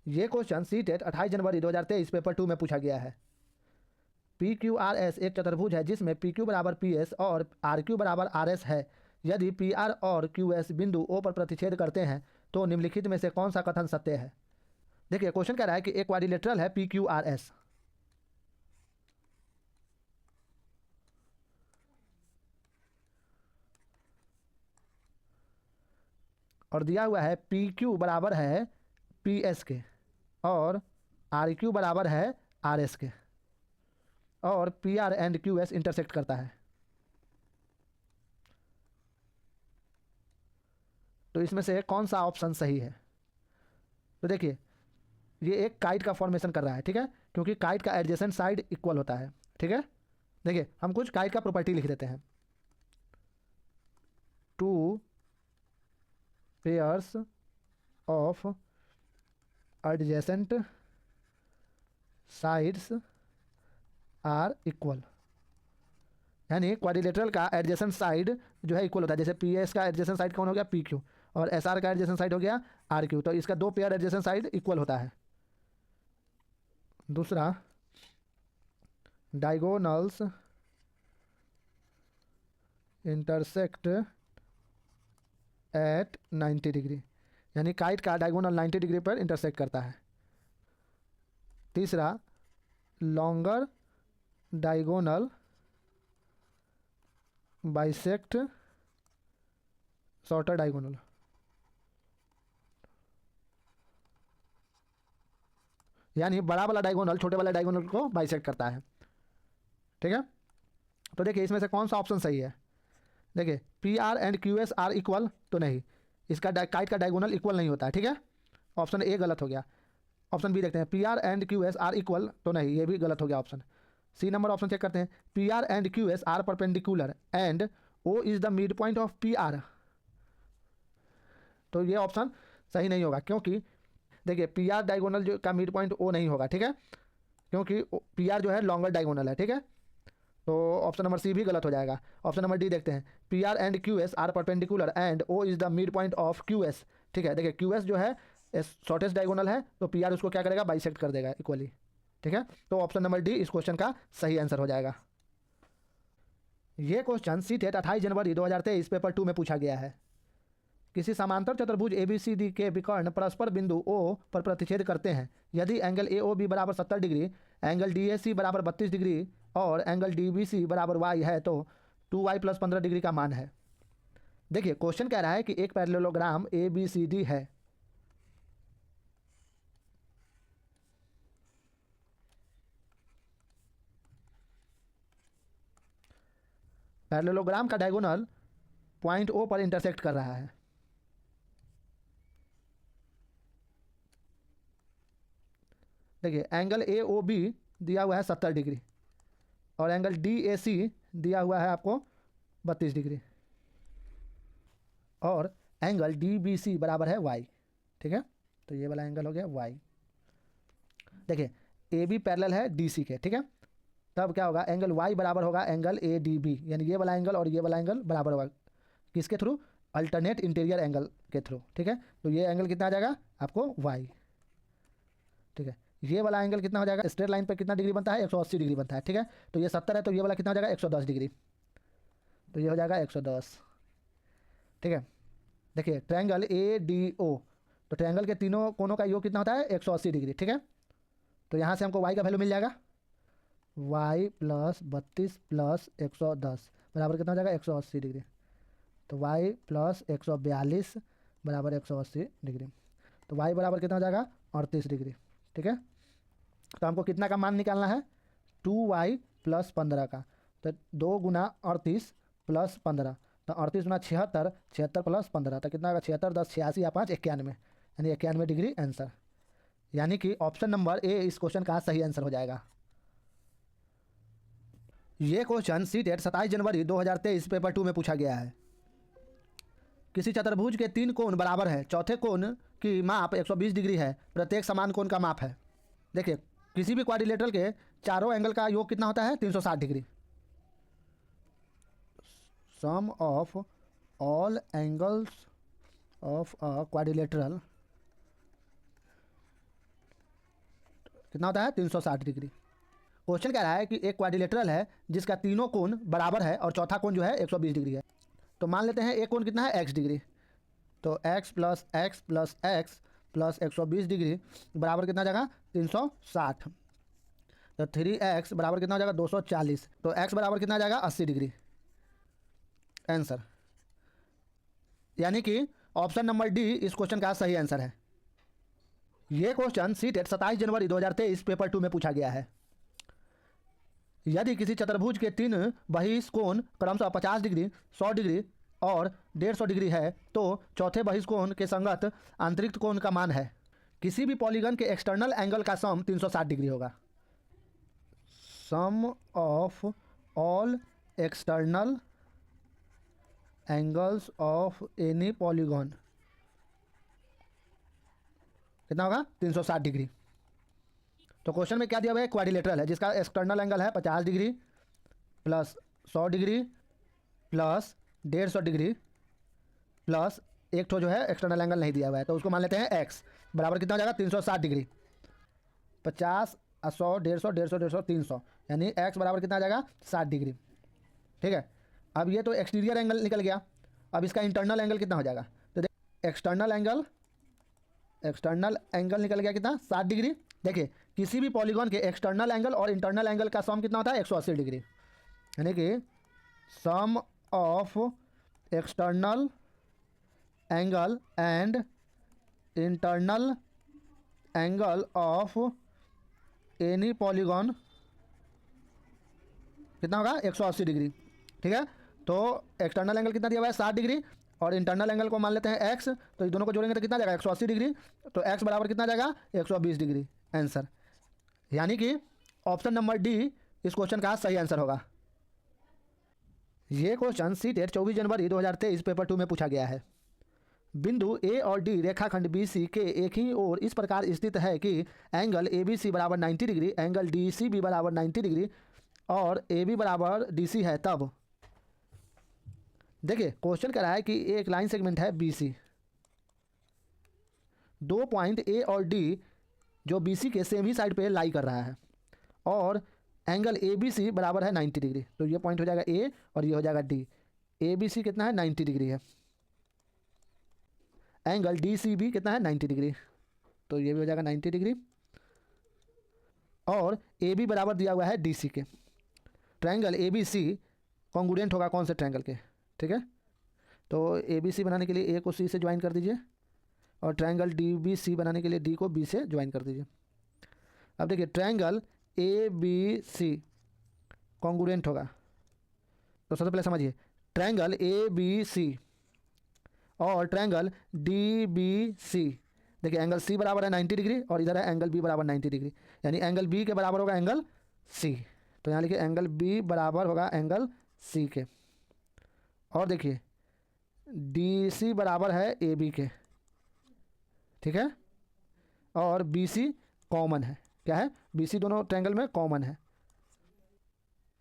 ये question CTET 28 जनवरी 2023 paper 2 में पूछा गया है। पी क्यू आर एस एक चतुर्भुज है जिसमें पी क्यू बराबर पी एस और आर क्यू बराबर आर एस है। यदि पी आर और क्यू एस बिंदु ओ पर प्रतिच्छेद करते हैं तो निम्नलिखित में से कौन सा कथन सत्य है। देखिए क्वेश्चन कह रहा है कि एक क्वाड्रिलेटरल है पी क्यू आर एस, और दिया हुआ है पी क्यू बराबर है पी एस के और आर क्यू बराबर है आर एस के, और P R and Q S intersect करता है। तो इसमें से कौन सा ऑप्शन सही है। तो देखिए ये एक काइट का फॉर्मेशन कर रहा है, ठीक है, क्योंकि काइट का एडजेसेंट साइड इक्वल होता है, ठीक है। देखिए हम कुछ काइट का प्रॉपर्टी लिख देते हैं। Two pairs of adjacent sides are equal, यानी क्वाड्रिलेटरल का एडजेसेंट साइड जो है इक्वल होता है। जैसे पी एस का एडजेसेंट साइड कौन हो गया, पी क्यू, और एस आर का एडजेसेंट साइड हो गया आर क्यू, तो इसका दो पेयर एडजेसेंट साइड इक्वल होता है। दूसरा डायगोनल्स इंटरसेक्ट एट 90 डिग्री, यानी काइट का डायगोनल 90 डिग्री पर इंटरसेक्ट करता है। तीसरा longer diagonal bisect shorter diagonal, यानी बड़ा वाला डायगोनल छोटे वाले डायगोनल को बाइसेक्ट करता है, ठीक है। तो देखिए इसमें से कौन सा ऑप्शन सही है। देखिए P R and Q S are equal तो नहीं, इसका काइट का डायगोनल इक्वल नहीं होता है, ठीक है। ऑप्शन ए गलत हो गया। ऑप्शन बी देखते हैं, P R and Q S are equal तो नहीं, ये भी गलत हो गया option. C number option check करते हैं, P R and Q S are perpendicular and O is the mid point of P R. तो ये ऑप्शन सही नहीं होगा, क्योंकि देखिए पी आर डायगोनल जो का मिड पॉइंट ओ नहीं होगा, ठीक है, क्योंकि पी आर जो है लॉन्गर डायगोनल है, ठीक है। तो ऑप्शन नंबर सी भी गलत हो जाएगा। ऑप्शन नंबर डी देखते हैं, P R and Q S are perpendicular and O is the mid point of Q S, ठीक है। देखिए क्यू एस जो है शॉर्टेस्ट डायगोनल है, तो पी आर उसको क्या करेगा, बाइसेक्ट कर देगा इक्वली, ठीक है। तो ऑप्शन नंबर डी इस क्वेश्चन का सही आंसर हो जाएगा। ये क्वेश्चन सीटेट 28 जनवरी 2023 पेपर 2 में पूछा गया है। किसी समांतर चतुर्भुज ABCD के विकर्ण परस्पर बिंदु O पर प्रतिच्छेद करते हैं। यदि एंगल AOB बराबर 70 डिग्री, एंगल DAC बराबर 32 डिग्री और एंगल DBC बराबर y है तो 2y प्लस 15 डिग्री का मान है। देखिए क्वेश्चन कह रहा है कि एक पैरेललोग्राम ABCD है। पैरेललोग्राम का डायगोनल पॉइंट O पर इंटरसेक्ट कर रहा है। देखिए एंगल AOB दिया हुआ है 70 डिग्री और एंगल DAC दिया हुआ है आपको 32 डिग्री और एंगल DBC बराबर है y, ठीक है। तो ये वाला एंगल हो गया y। देखिए AB पैरेलल है DC के, ठीक है। तब क्या होगा, एंगल y बराबर होगा एंगल ADB, यानी ये वाला एंगल और ये वाला एंगल बराबर होगा किसके थ्रू, अल्टरनेट इंटीरियर एंगल के थ्रू, ठीक है। तो ये एंगल कितना आ जाएगा आपको y, ठीक है। ये वाला एंगल कितना हो जाएगा, स्ट्रेट लाइन पर कितना डिग्री बनता है, 180 डिग्री बनता है, ठीक है। तो ये 70 है, तो ये वाला कितना हो जाएगा, 110 डिग्री, तो ये हो जाएगा 110, ठीक है। देखिए ट्रायंगल ADO, तो ट्रायंगल के तीनों कोनों का योग कितना होता है, 180 डिग्री, ठीक है। तो यहाँ से हमको y का वैल्यू मिल जाएगा, y प्लस 32 प्लस 110 बराबर कितना हो जाएगा, 180 डिग्री। तो y प्लस 142 बराबर 180 डिग्री, तो y बराबर कितना हो जाएगा, 38 डिग्री, ठीक है। तो हमको कितना का मान निकालना है, 2y प्लस 15 का, तो 2 गुना 38 प्लस 15, तो 38 गुना 76, 76 प्लस 15, तो कितना होगा, 76 10 86 या 5 91, यानी 91 डिग्री आंसर, यानी कि ऑप्शन नंबर ए इस क्वेश्चन का सही आंसर हो जाएगा। ये क्वेश्चन सीटेट 27 जनवरी 2023 पेपर 2 में पूछा गया है। किसी चतुर्भुज के 3 कोण बराबर है, चौथे कोण की माप 120 डिग्री है, प्रत्येक समान कोण का माप है। देखिए किसी भी क्वाड्रिलेटरल के चारों एंगल का योग कितना होता है, 360 degree. Sum of all angles of a quadrilateral कितना होता है 360 डिग्री। क्वेश्चन कह रहा है कि एक क्वाड्रिलेटरल है जिसका तीनों कोण बराबर है और चौथा कोण जो है 120 डिग्री है। तो मान लेते हैं एक कोण कितना है x डिग्री, तो x plus x plus x plus 120 degree बराबर कितना जाएगा 360। तो 3x बराबर कितना हो जाएगा 240। तो x बराबर कितना जाएगा 80 डिग्री आंसर। यानी कि ऑप्शन नंबर डी इस क्वेश्चन का सही आंसर है। ये क्वेश्चन सीटेट 27 जनवरी 2023 पेपर 2 में पूछा गया है। यदि किसी चतुर्भुज के तीन बहिष कोण क्रमशः 50 डिग्री 100 डिग्री और 150 डिग्री है तो चौथे बहिष कोण के संगत आंतरिक कोण का मान है। किसी भी पॉलीगन के एक्सटर्नल एंगल का सम 360 डिग्री होगा। Sum of all external angles of any polygon कितना होगा 360 डिग्री। तो क्वेश्चन में क्या दिया हुआ है, क्वाड्रिलेटरल है जिसका एक्सटर्नल एंगल है 50 degree plus 100 degree plus 150 degree plus एक ठो जो है एक्सटर्नल एंगल नहीं दिया हुआ है, तो उसको मान लेते हैं x बराबर कितना हो जाएगा 360 डिग्री। 50 100 150 150 150 300 यानी x बराबर कितना आ जाएगा 60 डिग्री। ठीक है, अब ये तो एक्सटीरियर एंगल निकल गया, अब इसका इंटरनल एंगल कितना हो जाएगा, तो एक्सटर्नल एंगल निकल गया कितना 60 डिग्री। देखिए किसी भी पॉलीगॉन के एक्सटर्नल एंगल और इंटरनल एंगल का सम कितना होता है 180 डिग्री, यानी कि sum of external angle and internal angle of any polygon कितना होगा 180 डिग्री। ठीक है, तो एक्सटर्नल एंगल कितना दिया हुआ है 60 डिग्री और इंटरनल एंगल को मान लेते हैं x, तो इस दोनों को जोड़ेंगे तो कितना जाएगा 180 डिग्री, तो x बराबर कितना जाएगा 120 डिग्री आंसर। यानी कि ऑप्शन नंबर डी इस क्वेश्चन का सही आंसर होगा। ये क्वेश्चन सीटेट 24 जनवरी 2023 पेपर 2 में पूछा गया है। बिंदु ए और डी रेखाखंड बी सी के एक ही ओर इस प्रकार स्थित है कि एंगल ए बी सी बराबर 90 degree, angle D C B बराबर 90 डिग्री और ए बी बराबर डी सी है, तब देखिए क्वेश्चन कह रहा है कि एक लाइन सेगमेंट है बी सी, दो पॉइंट ए और डी जो बी सी के सेम ही साइड पे लाई कर रहा है और एंगल ए बी सी बराबर है 90 डिग्री। तो ये पॉइंट हो जाएगा ए और ये हो जाएगा डी। ए बी सी कितना है 90 डिग्री है, एंगल डी सी बी कितना है 90 डिग्री, तो ये भी हो जाएगा 90 डिग्री और ए बी बराबर दिया हुआ है डी सी के। Triangle A B C congruent होगा कौन से ट्रायंगल के, ठीक है, तो ए बी सी बनाने के लिए ए को सी से ज्वाइन कर दीजिए और ट्रायंगल डी बी सी बनाने के लिए डी को बी से ज्वाइन कर दीजिए। अब देखिए triangle A B C congruent होगा, तो सबसे पहले समझिए ट्रायंगल ए बी सी और ट्रायंगल डी बी सी, देखिए एंगल सी बराबर है 90 डिग्री और इधर है एंगल बी बराबर 90 डिग्री, यानी एंगल बी के बराबर होगा एंगल सी, तो यहाँ लिखिए एंगल बी बराबर होगा एंगल सी के। और देखिए डी सी बराबर है ए बी के, ठीक है, और बी सी कॉमन है, क्या है बी सी दोनों ट्रायंगल में कॉमन है।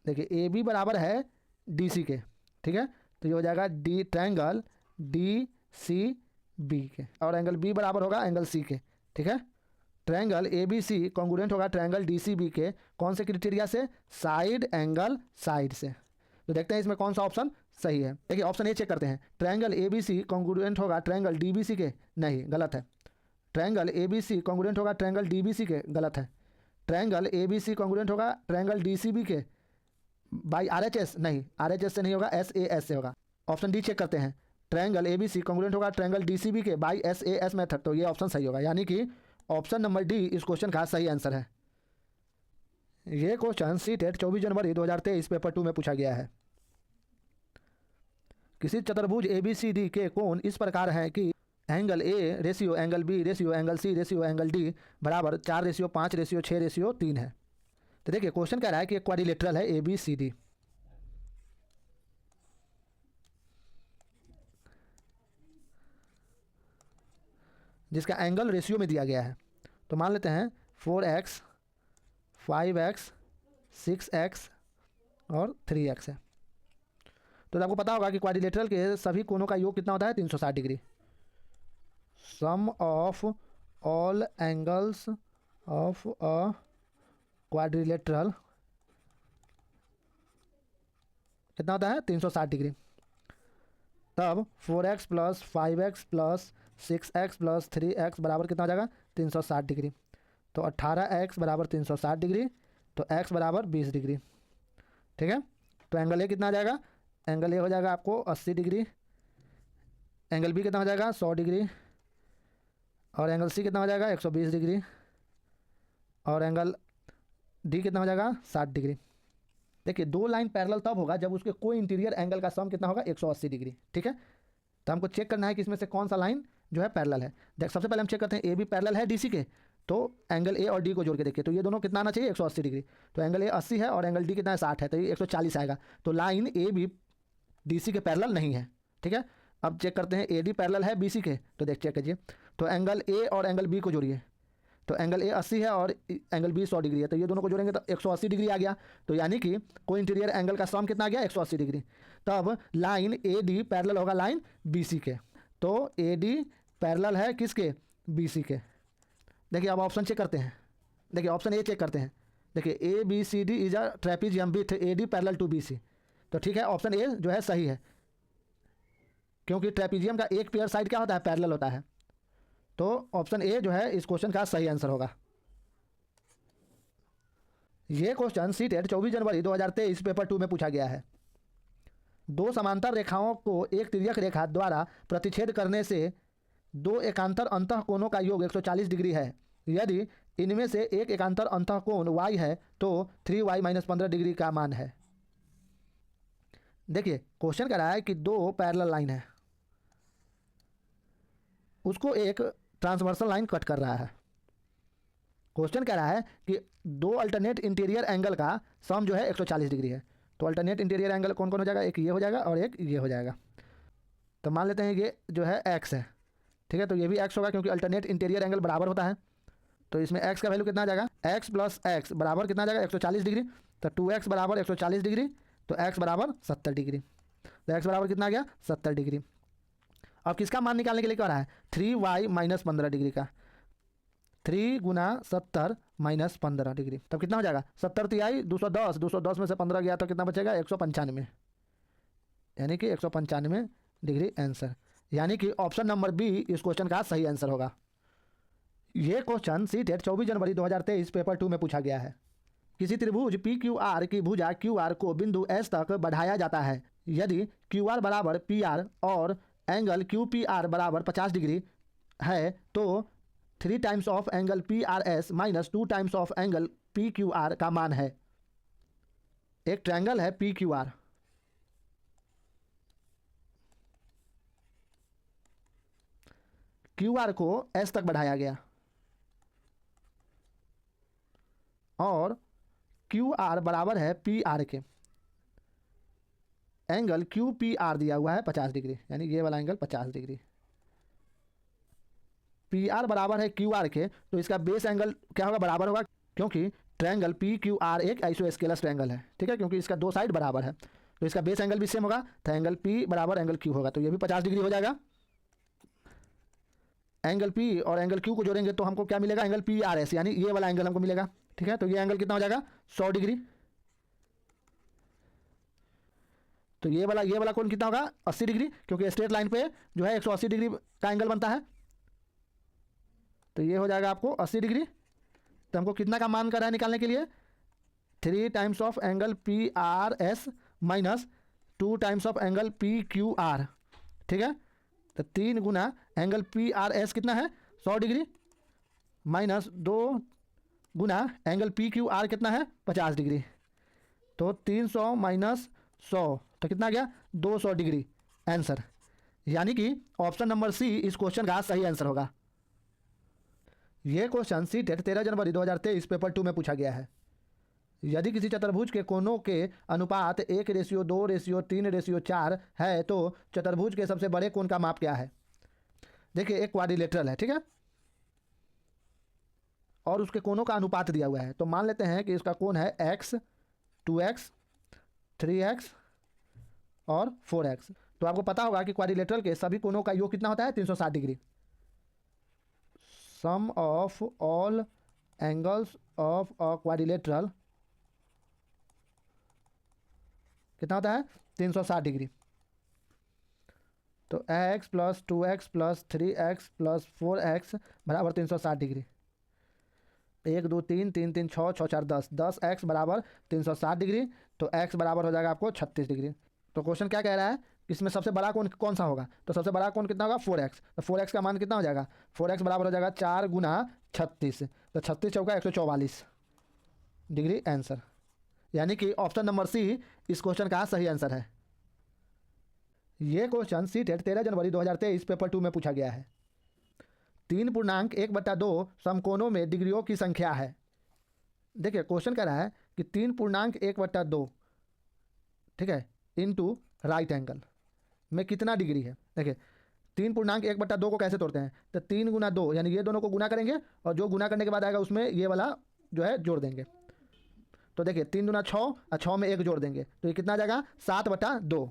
देखिए ए बी बराबर है डी सी के, ठीक है, तो ये हो जाएगा D triangle D C B के और एंगल बी बराबर होगा एंगल सी के, ठीक है। Triangle A B C congruent होगा ट्रायंगल डी सी बी के कौन से क्राइटेरिया से, साइड एंगल साइड से। तो देखते हैं इसमें कौन सा ऑप्शन सही है। देखिए ऑप्शन ए चेक करते हैं, triangle A B C congruent होगा ट्रायंगल डी बी सी के, नहीं गलत है। Triangle A B C congruent होगा ट्रायंगल डी बी सी के, गलत है। Triangle A B C congruent होगा ट्रायंगल डी सी बी के बाई आर एच एस, नहीं आर एच एस से नहीं होगा, एस ए एस से होगा। ऑप्शन डी चेक करते हैं, triangle A B C congruent होगा ट्रायंगल डी सी बी के by S A S method, तो ये ऑप्शन सही होगा, यानी कि ऑप्शन नंबर डी इस क्वेश्चन का सही आंसर है। ये क्वेश्चन सीटेट 24 जनवरी 2023 पेपर 2 में पूछा गया है। किसी चतुर्भुज ए बी सी डी के कोण इस प्रकार हैं कि angle A ratio angle B ratio angle C ratio angle D बराबर 4:5:6:3 है। तो देखिए क्वेश्चन कह रहा है कि एक क्वाड्रिलेटरल है ए बी सी डी, जिसका एंगल रेशियो में दिया गया है। तो मान लेते हैं 4x 5x 6x और 3x है। तो आपको पता होगा कि क्वाड्रिलेटरल के सभी कोणों का योग कितना होता है 360 degree. Sum of all angles of a quadrilateral कितना होता है 360 डिग्री। तब 4x plus 5x plus 6x plus 3x बराबर कितना हो जाएगा 360 डिग्री। तो 18x बराबर 360 डिग्री, तो x बराबर 20 डिग्री। ठीक है, तो एंगल ए कितना आ जाएगा, एंगल ए हो जाएगा आपको 80 डिग्री, एंगल बी कितना हो जाएगा 100 डिग्री, और एंगल सी कितना हो जाएगा 120 डिग्री, और एंगल डी कितना हो जाएगा 60 डिग्री। देखिए दो लाइन पैरेलल तब होगा जब उसके कोई इंटीरियर एंगल का सम कितना होगा 180 डिग्री। ठीक है, तो हमको चेक करना है कि इसमें से कौन सा लाइन जो है पैरेलल है। देख सबसे पहले हम चेक करते हैं ए बी पैरेलल है डीसी के, तो एंगल ए और डी को जोड़ के देखिए, तो ये दोनों कितना आना चाहिए 180 डिग्री। तो एंगल ए 80 है और एंगल डी कितना है 60 है, तो ये 140 आएगा। तो लाइन ए बी डीसी के पैरेलल नहीं है। ठीक है, अब चेक करते हैं ए डी पैरेलल है बीसी के, तो देख चेक कीजिए, तो एंगल ए और एंगल बी को जोड़िए, तो एंगल ए 80 है और एंगल बी 100 डिग्री है, तो ये दोनों को जोड़ेंगे तो 180 डिग्री आ गया। तो यानी कि कोई इंटीरियर एंगल का सम कितना आ गया 180 डिग्री। तब लाइन ए डी पैरेलल होगा लाइन बी सी के, तो ए डी पैरेलल है किसके बी सी के। देखिए अब ऑप्शन चेक करते हैं, देखिए ऑप्शन ए चेक करते हैं, देखिए A B C D is a trapezium with A D parallel to B C. तो ठीक है, ऑप्शन ए जो है सही है, क्योंकि ट्रेपीजियम का एक पेयर साइड क्या होता है पैरेलल होता है। तो ऑप्शन ए जो है इस क्वेश्चन का सही आंसर होगा। ये क्वेश्चन सीटेट 24 जनवरी 2023 पेपर 2 में पूछा गया है। दो समांतर रेखाओं को एक तिर्यक रेखा द्वारा प्रतिच्छेद करने से दो एकांतर अंतःकोणों का योग 140 डिग्री है। यदि इनमें से एक एकांतर अंतःकोण y है तो 3y - 15 डिग्री का मान है। देखिए क्वेश्चन कह रहा है कि दो पैरेलल लाइन है, उसको एक ट्रांसवर्सल लाइन कट कर रहा है। क्वेश्चन कह रहा है कि दो अल्टरनेट इंटीरियर एंगल का सम जो है 140 डिग्री है। तो अल्टरनेट इंटीरियर एंगल कौन कौन हो जाएगा, एक ये हो जाएगा और एक ये हो जाएगा। तो मान लेते हैं ये जो है x है, ठीक है, तो ये भी x होगा क्योंकि अल्टरनेट इंटीरियर एंगल बराबर होता है। तो इसमें x का वैल्यू कितना आ जाएगा, x प्लस x बराबर कितना आ जाएगा 140 डिग्री। तो 2x बराबर 140 डिग्री, तो x बराबर 70 डिग्री। तो x बराबर कितना आ गया 70 डिग्री। अब किसका मान निकालने के लिए कह रहा है 3y - 15 डिग्री का, 3 गुना 70 - 15 डिग्री, तब कितना हो जाएगा 70 तिहाई 210, 210 में से 15 गया तो कितना बचेगा 195, यानी कि 195 डिग्री आंसर। यानी कि ऑप्शन नंबर बी इस क्वेश्चन का सही आंसर होगा। ये क्वेश्चन सीटेट 24 जनवरी 2023 पेपर 2 में पूछा गया है। किसी त्रिभुज पी क्यू आर की भुजा क्यू आर को बिंदु एस तक बढ़ाया जाता है। यदि क्यू आर बराबर पी आर और एंगल क्यू पी आर बराबर 50 डिग्री है तो 3 times of angle P R S minus 2 times of angle P Q R का मान है। एक ट्रायंगल है P Q R, Q R को एस तक बढ़ाया गया और क्यू आर बराबर है पी आर के। एंगल क्यू पी आर दिया हुआ है 50 डिग्री, यानी ये वाला एंगल 50 डिग्री। पी आर बराबर है क्यू आर के, तो इसका बेस एंगल क्या होगा बराबर होगा, क्योंकि ट्रायंगल पी क्यू आर एक आइसोस्केलस ट्रायंगल है। ठीक है, क्योंकि इसका दो साइड बराबर है तो इसका बेस एंगल भी सेम होगा, तो एंगल पी बराबर एंगल क्यू होगा, तो ये भी 50 डिग्री हो जाएगा। एंगल पी और एंगल क्यू को जोड़ेंगे तो हमको क्या मिलेगा एंगल पी आर एस, यानी ये वाला एंगल हमको मिलेगा। ठीक है, तो ये एंगल कितना हो जाएगा 100 डिग्री। तो ये वाला कोण कितना होगा 80 डिग्री, क्योंकि स्ट्रेट लाइन पे जो है 180 डिग्री का एंगल बनता है। तो ये हो जाएगा आपको 80 डिग्री। तो हमको कितना का मान कर रहा है निकालने के लिए 3 times of angle P R S minus 2 times of angle P Q R. ठीक है, तो 3 गुना एंगल पी आर एस कितना है 100 डिग्री माइनस 2 गुना एंगल पी क्यू आर कितना है 50 डिग्री। तो 300 माइनस 100 तो कितना आ गया 200 डिग्री आंसर। यानी कि ऑप्शन नंबर सी इस क्वेश्चन का सही आंसर होगा। यह क्वेश्चन सीटेट 13 जनवरी 2023 पेपर 2 में पूछा गया है। यदि किसी चतुर्भुज के कोणों के अनुपात 1:2:3:4 है तो चतुर्भुज के सबसे बड़े कोण का माप क्या है। देखिए एक क्वाड्रिलेटरल है, ठीक है, और उसके कोणों का अनुपात दिया हुआ है। तो मान लेते हैं कि इसका कोण है x, 2x, 3x और 4x। तो आपको पता होगा कि क्वाड्रिलेटरल के सभी कोणों का योग कितना होता है 360 degree. Sum of all angles of a quadrilateral कितना होता है 360 डिग्री। तो x plus 2x plus 3x plus 4x बराबर 360 डिग्री। 1 2 3 3 3 6 6 4 10 10x बराबर 360 डिग्री। तो x बराबर हो जाएगा आपको 36 डिग्री। तो क्वेश्चन क्या कह रहा है, इसमें सबसे बड़ा कोण कौन सा होगा, तो सबसे बड़ा कोण कितना होगा 4x। तो 4x का मान कितना हो जाएगा, 4x बराबर हो जाएगा 4 गुना 36। तो 36 चौका 144 डिग्री आंसर। यानी कि ऑप्शन नंबर सी इस क्वेश्चन का सही आंसर है। ये क्वेश्चन सीटेट 13 जनवरी 2023 पेपर 2 में पूछा गया है। 3.1/2 समकोणों में डिग्रियों की संख्या है। देखिए क्वेश्चन कह रहा है कि 3.1/2 ठीक है इनटू राइट एंगल में कितना डिग्री है। देखिए 3.1/2 को कैसे तोड़ते हैं, तो 3 गुना 2 यानी ये दोनों को गुना करेंगे और जो गुना करने के बाद आएगा उसमें ये वाला जो है जोड़ देंगे। तो देखिए 3 दूना 6 और 6 में 1 जोड़ देंगे तो ये कितना आ जाएगा 7/2।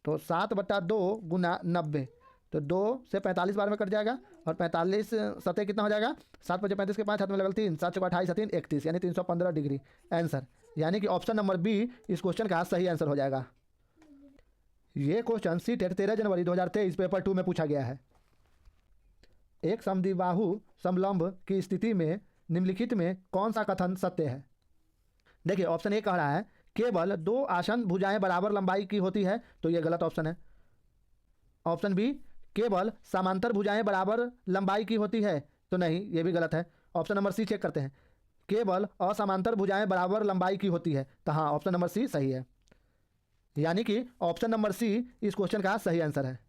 तो 7/2 गुना 90, तो 2 से 45 बार में कट जाएगा और 45 सतह कितना हो जाएगा 7 × 35 के 5 हाथ में लगल 3 7 × 28 3 31 यानी 315 डिग्री आंसर। यानी कि ऑप्शन नंबर बी इस क्वेश्चन का सही आंसर हो जाएगा। ये क्वेश्चन सीटेट 13 जनवरी 2023 पेपर 2 में पूछा गया है। एक समद्विबाहु समलंब की स्थिति में निम्नलिखित में कौन सा कथन सत्य है। देखिए ऑप्शन ए कह रहा है केवल 2 आसन भुजाएं बराबर लंबाई की होती है, तो ये गलत ऑप्शन है। ऑप्शन बी केवल समांतर भुजाएं बराबर लंबाई की होती है, तो नहीं ये भी गलत है। ऑप्शन नंबर सी चेक करते हैं, केवल असमांतर भुजाएं बराबर लंबाई की होती है, तो हाँ ऑप्शन नंबर सी सही है। यानी कि ऑप्शन नंबर सी इस क्वेश्चन का सही आंसर है।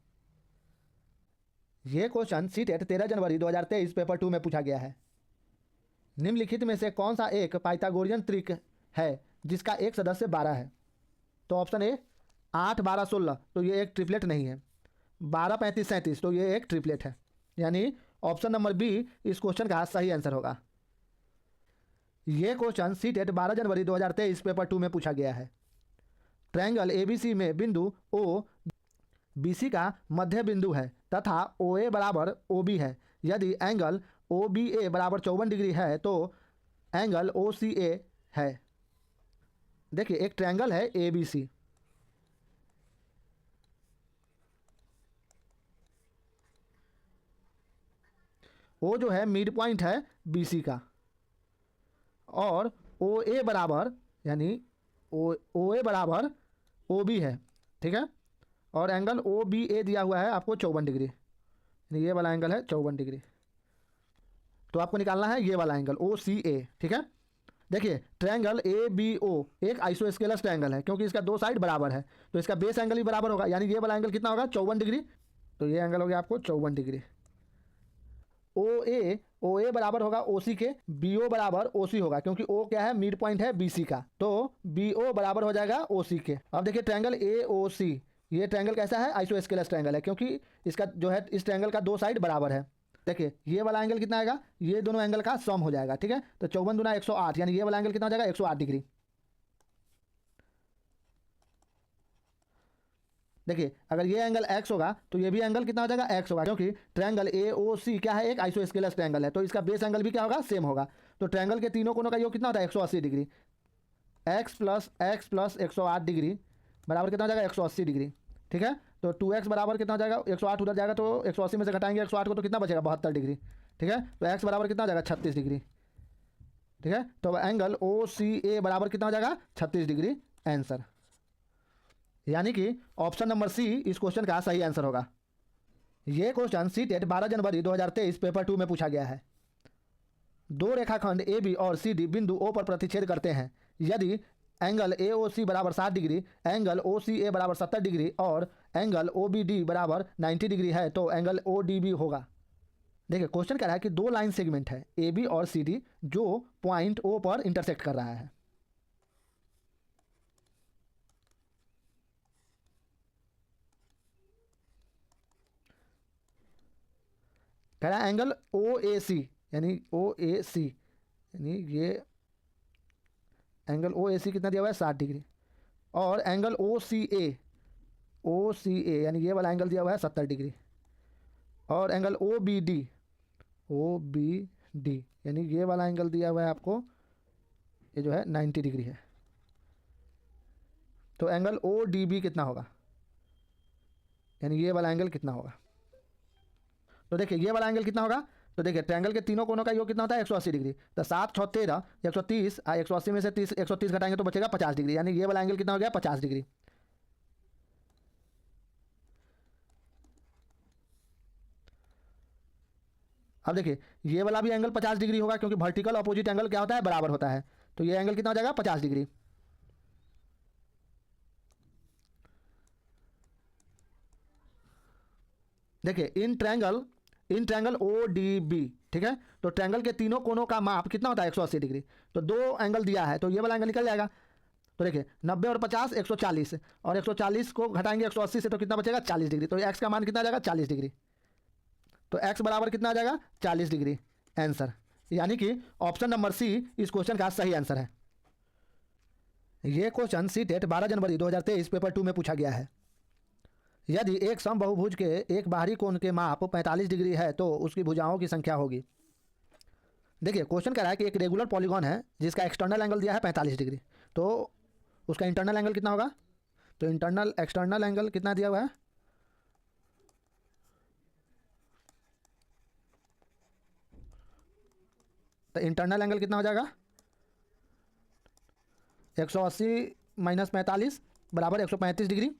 यह क्वेश्चन सीटेट 13 जनवरी 2023 पेपर 2 में पूछा गया है। निम्नलिखित में से कौन सा एक पाइथागोरियन त्रिक है जिसका एक सदस्य 12 है। तो ऑप्शन ए 8 12 16, तो ये एक ट्रिपलेट नहीं है। 12 35 37, तो ये एक ट्रिपलेट है। यानी ऑप्शन नंबर बी इस क्वेश्चन का सही आंसर होगा। यह क्वेश्चन सीटेट 12 जनवरी 2023 पेपर 2 में पूछा गया है। ट्रायंगल एबीसी में बिंदु ओ बीसी का मध्य बिंदु है तथा ओ ए बराबर ओ बी है। यदि एंगल ओ बी ए बराबर 54 डिग्री है तो एंगल ओ सी ए है। देखिए एक ट्रायंगल है ए बी सी, वो जो है मिड पॉइंट है बी सी का, और ओ ए बराबर यानी ओ ए बराबर ओ बी है, ठीक है। और एंगल ओ बी ए दिया हुआ है आपको 54 डिग्री, यानी ये वाला एंगल है 54 डिग्री। तो आपको निकालना है ये वाला एंगल ओ सी ए, ठीक है। देखिए ट्रायंगल ए बी ओ एक आइसोस्केलस ट्रायंगल है क्योंकि इसका 2 साइड बराबर है, तो इसका बेस एंगल भी बराबर होगा, यानी ये वाला एंगल कितना होगा 54 डिग्री। तो ये एंगल हो गया आपको 54 डिग्री। ओ ए बराबर होगा ओ सी के, बी ओ बराबर ओ सी होगा क्योंकि ओ क्या है मिड पॉइंट है बी सी का, तो बी ओ बराबर हो जाएगा ओ सी के। अब देखिए ट्रायंगल ए ओ सी, ये ट्रायंगल कैसा है आइसोस्केलस ट्रायंगल है क्योंकि इसका जो है इस ट्रायंगल का 2 साइड बराबर है। देखिए ये वाला एंगल कितना आएगा, ये दोनों एंगल का सम हो जाएगा, ठीक है। तो 54 दूना 108, यानी ये वाला एंगल कितना हो जाएगा 108 डिग्री। देखिए अगर ये एंगल x होगा तो ये भी एंगल कितना हो जाएगा x होगा, क्योंकि ट्रायंगल ए ओ सी क्या है एक आइसोस्केलस ट्रायंगल है, तो इसका बेस एंगल भी क्या होगा सेम होगा। तो ट्रायंगल के तीनों कोनों का योग कितना होता है 180 डिग्री। x प्लस 108 डिग्री बराबर कितना हो जाएगा 180 डिग्री, ठीक है। तो 2x बराबर कितना हो जाएगा 108 उधर जाएगा तो 180 में से घटाएंगे 108 को तो कितना बचेगा 72 डिग्री, ठीक है। तो x बराबर कितना हो जाएगा 36 डिग्री, ठीक है। तो एंगल ओ सी ए बराबर कितना हो जाएगा 36 डिग्री आंसर। यानी कि ऑप्शन नंबर सी इस क्वेश्चन का सही आंसर होगा। यह क्वेश्चन सीटेट 12 जनवरी 2023 पेपर 2 में पूछा गया है। 2 रेखाखंड ए बी और सी डी बिंदु ओ पर प्रतिच्छेद करते हैं। यदि एंगल ए ओ सी बराबर 60 डिग्री, एंगल ओ सी ए बराबर 70 डिग्री और एंगल ओ बी डी बराबर 90 डिग्री है तो एंगल ओ डी बी होगा। देखिए क्वेश्चन कह रहा है कि 2 लाइन सेगमेंट है ए बी और सी डी जो पॉइंट ओ पर इंटरसेक्ट कर रहा है। कह रहा है एंगल ओ ए सी, यानी ओ ए सी यानी ये एंगल ओ ए सी कितना दिया हुआ है 60 डिग्री, और एंगल ओ सी ए यानी ये वाला एंगल दिया हुआ है 70 डिग्री, और एंगल ओ बी डी, यानी ये वाला एंगल दिया हुआ है आपको, ये जो है 90 डिग्री है। तो एंगल ओ डी बी कितना होगा, यानी ये वाला एंगल कितना होगा। तो देखिए ये वाला एंगल कितना होगा, तो देखिए ट्रायंगल के तीनों कोनों का योग कितना होता है 180 डिग्री। तो 7 6 13 130, 180 में से 130 घटाएंगे तो बचेगा 50 डिग्री, यानी ये वाला एंगल कितना हो गया 50 डिग्री। अब देखिए ये वाला भी एंगल 50 डिग्री होगा, क्योंकि वर्टिकल अपोजिट एंगल क्या होता है, बराबर होता है। तो ये एंगल कितना हो जाएगा 50 डिग्री। देखिए in triangle O D B, ठीक है, तो ट्रायंगल के तीनों कोनों का माप कितना होता है 180 डिग्री। तो दो एंगल दिया है, तो ये वाला एंगल निकल जाएगा। तो देखिए 90 और 50 140, और 140 को घटाएंगे 180 से तो कितना बचेगा 40 डिग्री। तो एक्स का मान कितना आ जाएगा 40 डिग्री। तो एक्स बराबर कितना आ जाएगा 40 डिग्री आंसर, यानी कि ऑप्शन नंबर सी इस क्वेश्चन का सही आंसर है। ये क्वेश्चन सीटेट 12 जनवरी 2023 पेपर 2 में पूछा गया है। यदि एक समबाहुभुज के एक बाहरी कोण के माप 45 डिग्री है तो उसकी भुजाओं की संख्या होगी। देखिए क्वेश्चन कह रहा है कि एक रेगुलर पॉलीगॉन है जिसका एक्सटर्नल एंगल दिया है 45 डिग्री, तो उसका इंटरनल एंगल कितना होगा। तो एक्सटर्नल एंगल कितना दिया हुआ है, तो इंटरनल एंगल कितना हो जाएगा 180 माइनस 45 बराबर 135 degree.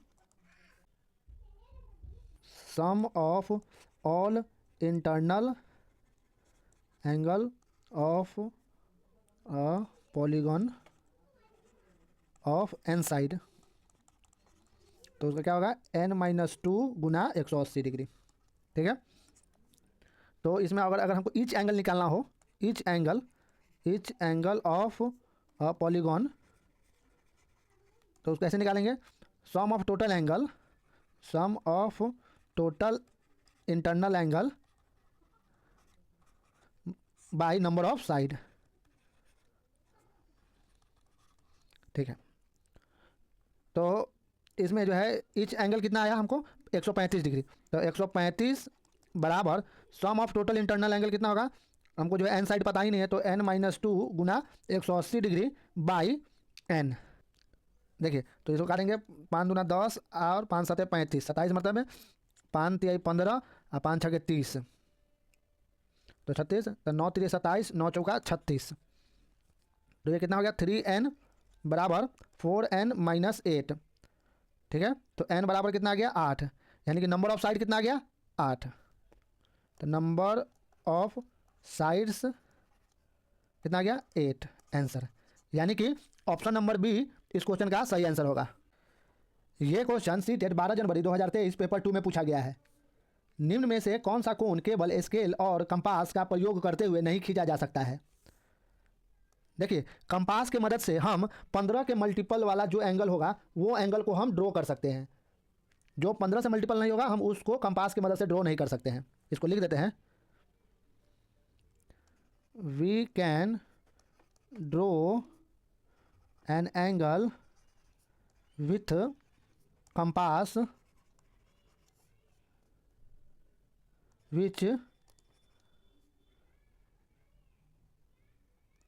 Sum of all internal angle of a polygon of n side, तो उसका क्या होगा n-2 गुना 180 डिग्री, ठीक है। तो इसमें अगर हमको ईच एंगल निकालना हो, each angle of a polygon, तो उसको ऐसे निकालेंगे sum of total internal angle by number of side, ठीक है। तो इसमें जो है ईच एंगल कितना आया हमको 135 डिग्री, तो 135 बराबर सम ऑफ टोटल इंटरनल एंगल कितना होगा, हमको जो है एन साइड पता ही नहीं है, तो n-2 Guna 180 degree by N. देखिए तो इसको काटेंगे 5 दूना 10 और 5 7 35, 27 मतलब है 5 3 15 और 5 6 30, तो 36, तो 9 3 27, 9 चौका 36, तो ये कितना हो गया 3n बराबर 4n माइनस 8, ठीक है। तो n बराबर कितना आ गया 8, यानी कि नंबर ऑफ साइड कितना आ गया 8, तो नंबर ऑफ साइड्स कितना आ गया 8 आंसर, यानी कि ऑप्शन नंबर बी इस क्वेश्चन का सही आंसर होगा। ये क्वेश्चन सीटेट 12 जनवरी 2023 पेपर 2 में पूछा गया है। निम्न में से कौन सा कोण केवल स्केल और कंपास का प्रयोग करते हुए नहीं खींचा जा सकता है। देखिए कंपास के मदद से हम 15 के मल्टीपल वाला जो एंगल होगा वो एंगल को हम ड्रॉ कर सकते हैं, जो 15 से मल्टीपल नहीं होगा हम उसको कंपास की मदद से ड्रॉ नहीं कर सकते हैं। इसको लिख देते हैं, we can draw an angle with compass which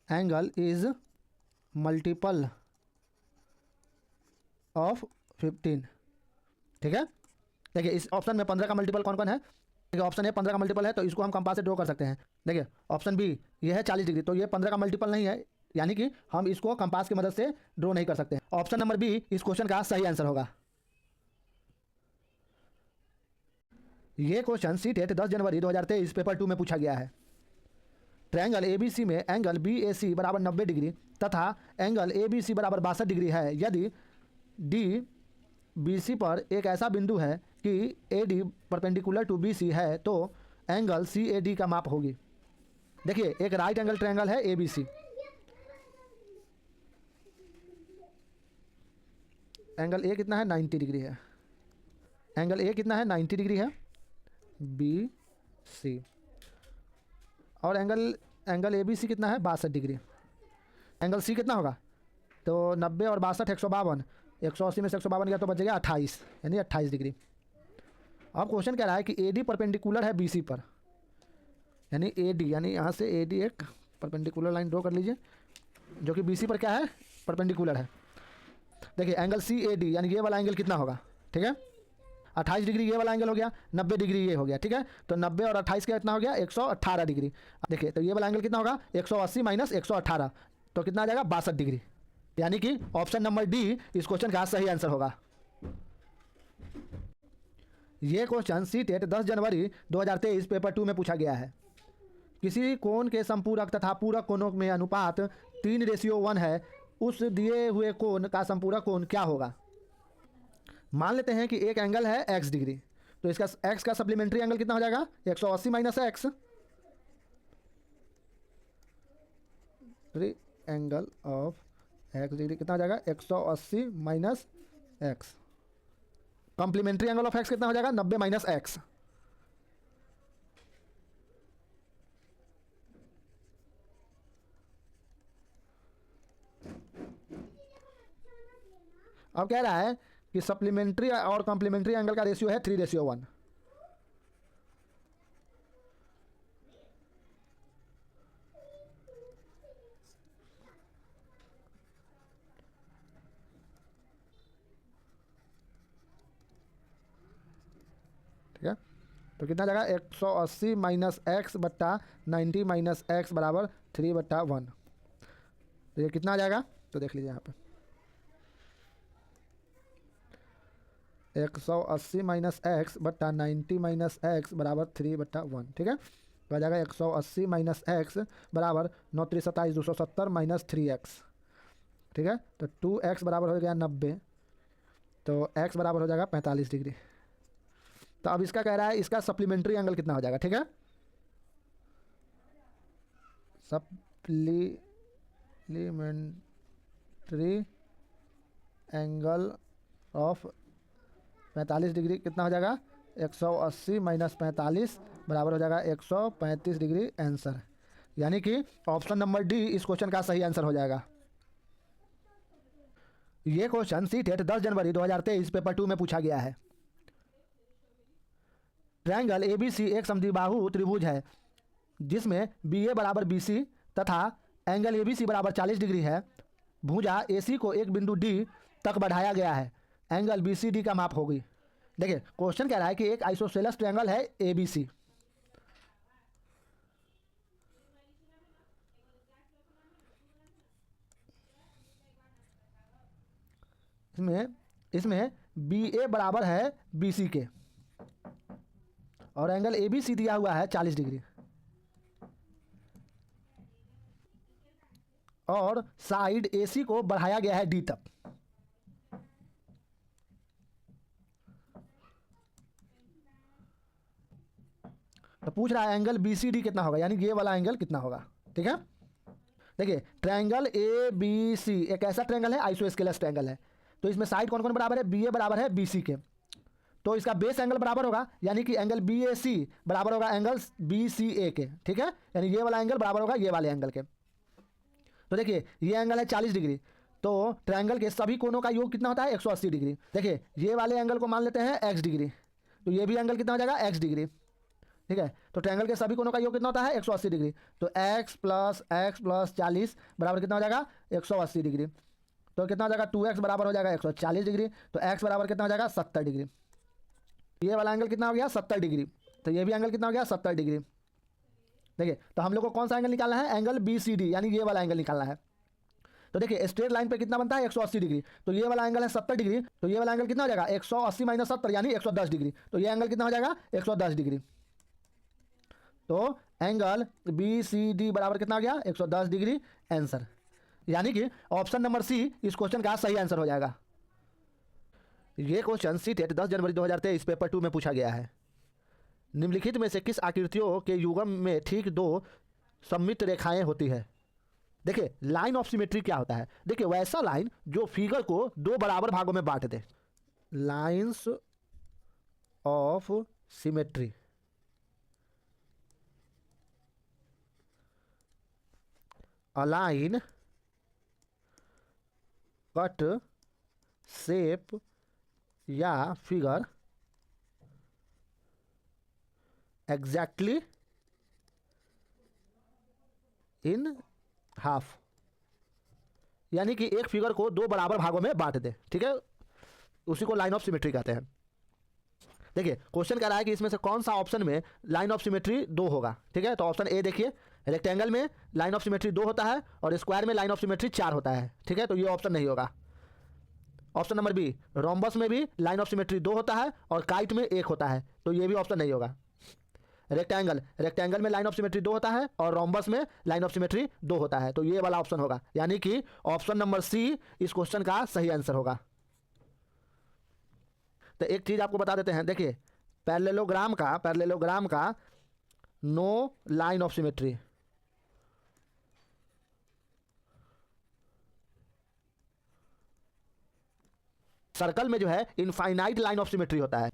angle is multiple of 15, ठीक है। देखिए इस ऑप्शन में 15 का मल्टीपल कौन कौन है, देखिए ऑप्शन ए 15 का मल्टीपल है, तो इसको हम कंपास से ड्रॉ कर सकते हैं। देखिए ऑप्शन बी ये है 40 डिग्री, तो ये 15 का मल्टीपल नहीं है, यानी कि हम इसको कंपास की मदद से ड्रॉ नहीं कर सकते। ऑप्शन नंबर बी इस क्वेश्चन का सही आंसर होगा। ये क्वेश्चन सीटेट 10 जनवरी 2023 पेपर 2 में पूछा गया है। ट्रायंगल ABC में एंगल BAC बराबर 90 डिग्री तथा एंगल ABC बराबर 62 डिग्री है। यदि DBC पर एक ऐसा बिंदु है कि AD परपेंडिकुलर टू BC है तो एंगल CAD का माप होगी। देखिए एक राइट एंगल ट्रायंगल है ABC, एंगल A कितना है 90 डिग्री है, एंगल A कितना है 90 डिग्री है BC, और एंगल ABC कितना है 62 डिग्री। एंगल C कितना होगा, तो 90 और 62 152, 180 में से 152 गया तो बचेगा 28, यानी 28 डिग्री। अब क्वेश्चन कह रहा है कि AD परपेंडिकुलर है BC पर, यानी ए डी, यानी यहाँ से ए डी एक परपेंडिकुलर लाइन ड्रॉ कर लीजिए जो कि बी सी पर क्या है, परपेंडिकुलर है। देखिए एंगल सी ए डी यानी ये वाला एंगल कितना होगा, ठीक है 28 डिग्री ये वाला एंगल हो गया, 90 डिग्री ये हो गया, ठीक है। तो 90 और 28 का कितना हो गया, 118 डिग्री। देखिए तो ये वाला एंगल कितना होगा, 180 माइनस 118, तो कितना आ जाएगा 62 डिग्री। यानी कि ऑप्शन नंबर डी इस क्वेश्चन का सही आंसर होगा। ये क्वेश्चन सीटेट 10 जनवरी 2023 पेपर 2 में पूछा गया है। किसी कोण के संपूरक तथा पूरक कोणों में अनुपात 3:1 है, उस दिए हुए कोण का संपूरक कोण क्या होगा। मान लेते हैं कि एक एंगल है x डिग्री, तो इसका x का सप्लीमेंट्री एंगल कितना हो जाएगा, 180 minus x, angle of x degree कितना हो जाएगा 180 minus x. Complementary angle of x कितना हो जाएगा 90 माइनस एक्स। अब कह रहा है कि सप्लीमेंट्री और कॉम्प्लीमेंट्री एंगल का रेशियो है 3:1। ठीक है, तो कितना जाएगा 180 माइनस एक्स बट्टा 90 माइनस एक्स बराबर 3/1। तो ये कितना आ जाएगा, तो देख लीजिए यहाँ पे 180 माइनस एक्स बट्टा 90 माइनस एक्स बराबर 3/1। ठीक है, तो आ जाएगा 180 माइनस एक्स बराबर 9 3 27 270 माइनस 3x। ठीक है, तो 2x बराबर हो गया 90, तो x बराबर हो जाएगा 45 डिग्री। तो अब इसका कह रहा है इसका सप्लीमेंट्री एंगल कितना हो जाएगा। ठीक है, सप्लीमेंट्री एंगल ऑफ 45 डिग्री कितना हो जाएगा 180 माइनस 45 बराबर हो जाएगा 135 डिग्री आंसर। यानी कि ऑप्शन नंबर डी इस क्वेश्चन का सही आंसर हो जाएगा। ये क्वेश्चन सीटेट 10 जनवरी 2023 पेपर 2 में पूछा गया है। ट्रायंगल एबीसी एक समद्विबाहु त्रिभुज है जिसमें बीए बराबर बीसी तथा एंगल एबीसी बराबर 40 डिग्री है। भुजा एसी को एक बिंदु डी तक बढ़ाया गया है, एंगल बीसीडी का माप होगी। देखिए क्वेश्चन कह रहा है कि एक आइसोसेलेस ट्रायंगल है एबीसी, इसमें बी ए बराबर है बी सी के और एंगल ए बी सी दिया हुआ है 40 डिग्री और साइड ए सी को बढ़ाया गया है डी तक। तो पूछ रहा है एंगल बी सी डी कितना होगा, यानी ये वाला एंगल कितना होगा। ठीक है, देखिए ट्रायंगल ए बी सी एक ऐसा ट्रायंगल है, आइसोस्केलस ट्रायंगल है। तो इसमें साइड कौन कौन बराबर है, बी ए बराबर है बी सी के, तो इसका बेस एंगल बराबर होगा, यानी कि एंगल बी ए सी बराबर होगा एंगल बी सी ए के। ठीक है, यानी ये वाला एंगल बराबर होगा ये वाले एंगल के। तो देखिए ये एंगल है 40 डिग्री, तो ट्रायंगल के सभी कोनों का योग कितना होता है 180 डिग्री। देखिए ये वाले एंगल को मान लेते हैं x डिग्री, तो ये भी एंगल कितना हो जाएगा x डिग्री। ठीक है, तो ट्रायंगल के सभी कोनों का योग कितना होता है 180 डिग्री, तो x प्लस 40 बराबर कितना हो जाएगा 180 डिग्री। तो कितना हो जाएगा 2x बराबर हो जाएगा 140 डिग्री, तो x बराबर कितना हो जाएगा 70 डिग्री। ये वाला एंगल कितना हो गया 70 डिग्री, तो ये भी एंगल कितना हो गया 70 डिग्री। देखिए तो हम लोग को कौन सा एंगल निकालना है, एंगल बी सी डी, यानी ये वाला एंगल निकालना है। तो देखिए स्ट्रेट लाइन पे कितना बनता है 180 डिग्री, तो ये वाला एंगल है 70 डिग्री, तो ये वाला एंगल कितना हो जाएगा 180 माइनस 70 यानी 110 डिग्री, तो ये एंगल कितना हो जाएगा 110 डिग्री। तो एंगल बी सी डी बराबर कितना हो गया 110 डिग्री आंसर। यानी कि ऑप्शन नंबर सी इस क्वेश्चन का सही आंसर हो जाएगा। ये क्वेश्चन सीटेट 10 जनवरी 2023 पेपर 2 में पूछा गया है। निम्नलिखित में से किस आकृतियों के युग्म में ठीक दो सममित रेखाएं होती है। देखिए लाइन ऑफ सिमेट्री क्या होता है, देखिए वैसा लाइन जो फिगर को दो बराबर भागों में बांट दे, lines of symmetry. A line cut shape या फिगर exactly इन हाफ, यानी कि एक फिगर को दो बराबर भागों में बांट दे, ठीक है, उसी को लाइन ऑफ सिमेट्री कहते हैं। देखिए क्वेश्चन कह रहा है कि इसमें से कौन सा ऑप्शन में लाइन ऑफ सिमेट्री 2 होगा, ठीक है। तो ऑप्शन ए देखिए, रेक्टेंगल में लाइन ऑफ सिमेट्री 2 होता है और स्क्वायर में लाइन ऑफ सिमेट्री 4 होता है, ठीक है, तो ये ऑप्शन नहीं होगा। ऑप्शन नंबर बी, रोम्बस में भी लाइन ऑफ सिमेट्री 2 होता है और काइट में 1 होता है, तो ये भी ऑप्शन नहीं होगा। रेक्टेंगल में लाइन ऑफ सिमेट्री 2 होता है और रोम्बस में लाइन ऑफ सिमेट्री 2 होता है, तो ये वाला ऑप्शन होगा, यानी कि ऑप्शन नंबर सी इस क्वेश्चन का सही आंसर होगा। तो एक चीज आपको बता देते हैं, देखिए पैरेललोग्राम का no line of symmetry, circle में जो है इनफाइनाइट लाइन ऑफ सिमेट्री होता है।